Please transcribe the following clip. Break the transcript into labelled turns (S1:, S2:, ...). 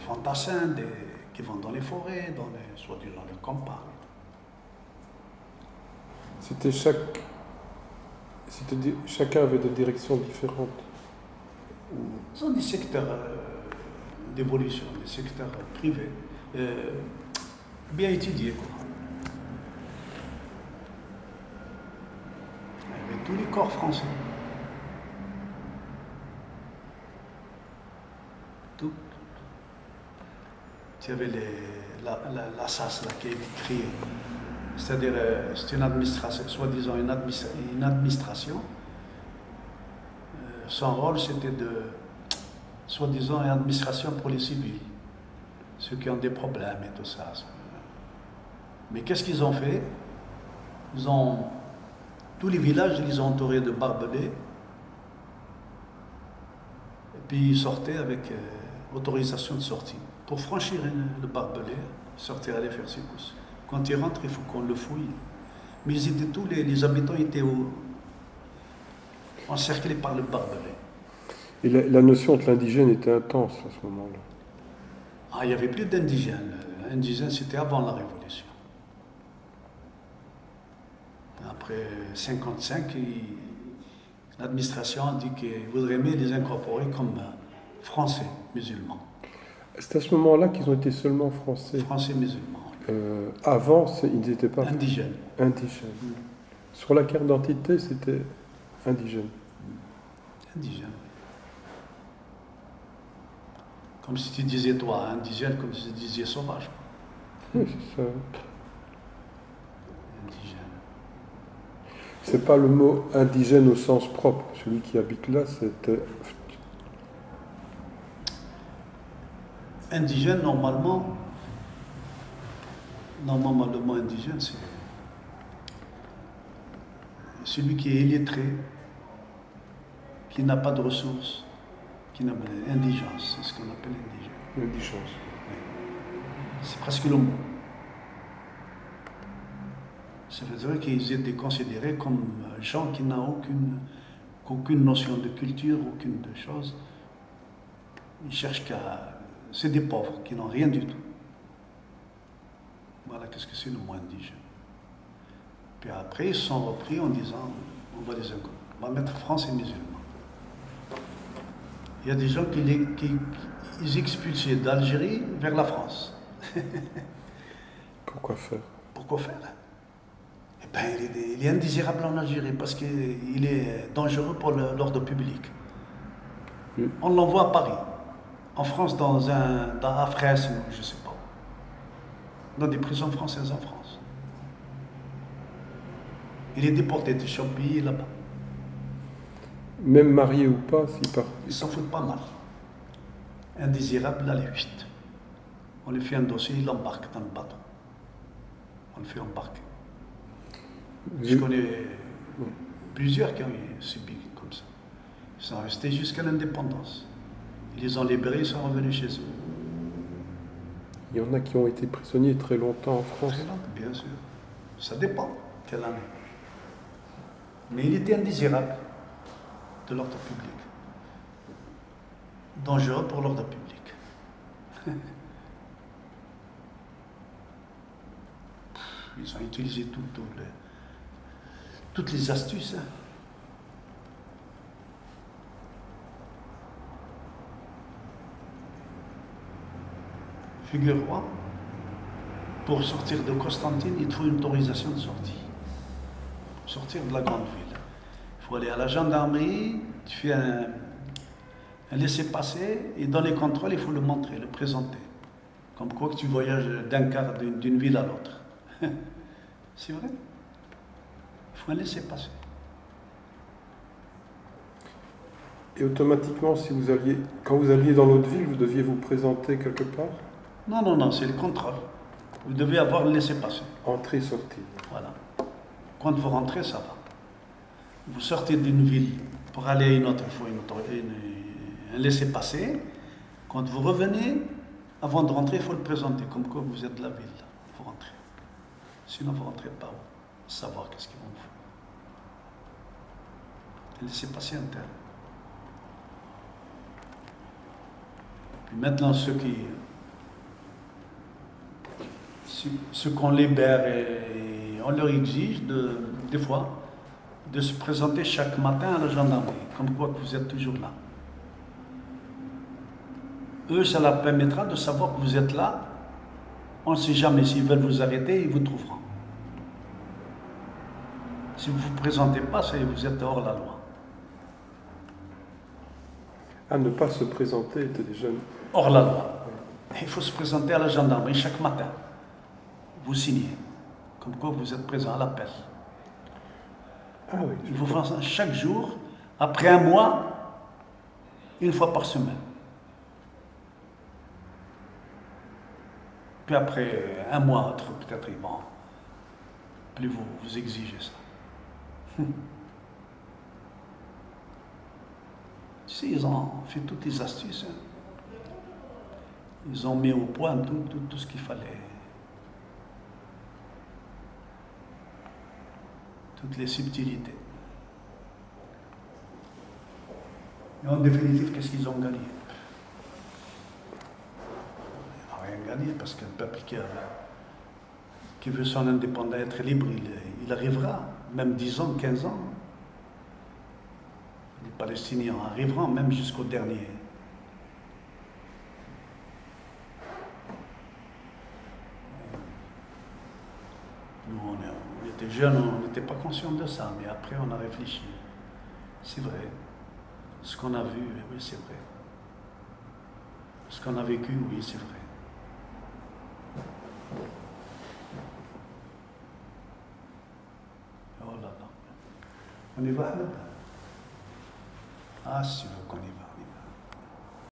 S1: fantassins qui vont dans les forêts, soi-disant les campagnes.
S2: Chacun avait des directions différentes.
S1: Ce sont des secteurs d'évolution, des secteurs privés, bien étudiés, quoi. Il y avait tous les corps français. Tout. Il y avait la SAS là, qui a été créée. C'est-à-dire, c'est une administration, soi-disant une administration. Son rôle, c'était soi-disant, une administration pour les civils, ceux qui ont des problèmes et tout ça. Mais qu'est-ce qu'ils ont fait? Tous les villages, ils les ont entourés de barbelés, et puis ils sortaient avec autorisation de sortie. Pour franchir le barbelé, sortir, aller faire ses courses. Quand ils rentrent, il faut qu'on le fouille. Mais tous les habitants étaient encerclés par le barbelé.
S2: Et la notion de l'indigène était intense à ce moment-là.
S1: Ah, il n'y avait plus d'indigènes. L'indigène, c'était avant la Révolution. Après 1955, l'administration a dit qu'il voudrait mieux les incorporer comme français musulmans.
S2: C'est à ce moment-là qu'ils ont été seulement français.
S1: Français musulmans.
S2: Avant, ils n'étaient pas
S1: indigènes.
S2: Indigènes. Sur la carte d'identité, c'était indigène.
S1: Indigène. Comme si tu disais, toi, indigène, comme si tu disais sauvage.
S2: Oui, c'est ça.
S1: Indigène.
S2: C'est pas le mot indigène au sens propre. Celui qui habite là, c'était...
S1: Indigène, normalement, le mot indigène, c'est celui qui est illettré, qui n'a pas de ressources, qui n'a pas d'indigence, c'est ce qu'on appelle indigène.
S2: L'indigence.
S1: Oui. C'est presque le mot. Ça veut dire qu'ils étaient considérés comme gens qui n'ont aucune notion de culture, aucune de chose. Ils cherchent qu'à... C'est des pauvres qui n'ont rien du tout. Voilà, qu'est-ce que c'est le mot indigène. Puis après, ils se sont repris en disant, on va mettre France et musulmans. Il y a des gens qui expulsaient d'Algérie vers la France.
S2: Pourquoi faire?
S1: Pourquoi faire? Eh bien, il est indésirable en Algérie parce qu'il est dangereux pour l'ordre public. Oui. On l'envoie à Paris. En France, dans Afres, je ne sais pas. Dans des prisons françaises en France. Il est déporté de Champigny là-bas.
S2: Même marié ou pas, s'il part.
S1: Ils s'en foutent pas mal. Indésirable, allez, vite. On lui fait un dossier, il embarque dans le bateau. On le fait embarquer. Je connais plusieurs qui ont subi comme ça. Ils sont restés jusqu'à l'indépendance. Ils les ont libérés, ils sont revenus chez eux.
S2: Il y en a qui ont été prisonniers très longtemps en France.
S1: Très longtemps, bien sûr. Ça dépend quelle année. Mais il était indésirable de l'ordre public. Dangereux pour l'ordre public. Ils ont utilisé toutes les astuces. Figure-toi, pour sortir de Constantine, il te faut une autorisation de sortie. Pour sortir de la grande ville. Il faut aller à la gendarmerie, tu fais un laissez-passer, et dans les contrôles, il faut le montrer, le présenter. Comme quoi que tu voyages d'un quart d'une ville à l'autre. C'est vrai. Il faut un laissez-passer.
S2: Et automatiquement, quand vous alliez dans l'autre ville, vous deviez vous présenter quelque part?
S1: Non, c'est le contrôle. Vous devez avoir le laissez-passer.
S2: Entrée, sortie.
S1: Voilà. Quand vous rentrez, ça va. Vous sortez d'une ville pour aller à une autre, il faut un laissez-passer. Quand vous revenez, avant de rentrer, il faut le présenter, comme quoi vous êtes de la ville. Il faut rentrer. Sinon, vous ne rentrez pas. Savoir qu'est-ce qu'ils vont faire. Le laissez-passer interne. Puis maintenant, ceux qui ce qu'on libère, et on leur exige des fois de se présenter chaque matin à la gendarmerie, comme quoi que vous êtes toujours là. Eux, ça leur permettra de savoir que vous êtes là. On ne sait jamais s'ils veulent vous arrêter, ils vous trouveront. Si vous ne vous présentez pas, vous êtes hors la loi.
S2: À ne pas se présenter était déjà...
S1: Hors la loi. Il faut se présenter à la gendarmerie chaque matin. Vous signez, comme quoi vous êtes présent à l'appel.
S2: Ah oui.
S1: Ils vous font ça chaque jour, après un mois, une fois par semaine. Puis après un mois, peut-être ils vont plus vous exiger ça. Tu sais, ils ont fait toutes les astuces. Hein. Ils ont mis au point tout ce qu'il fallait. Toutes les subtilités. Et en définitive, qu'est-ce qu'ils ont gagné? Ils n'ont rien gagné parce qu'un peuple qui veut son indépendance, être libre, il arrivera, même 10 ans, 15 ans. Les Palestiniens arriveront même jusqu'au dernier. Nous, on était jeunes, on n'était pas conscients de ça, mais après on a réfléchi. C'est vrai. Ce qu'on a vu, oui, c'est vrai. Ce qu'on a vécu, oui, c'est vrai. Oh là là. On y va, Ahmed? Ah, super.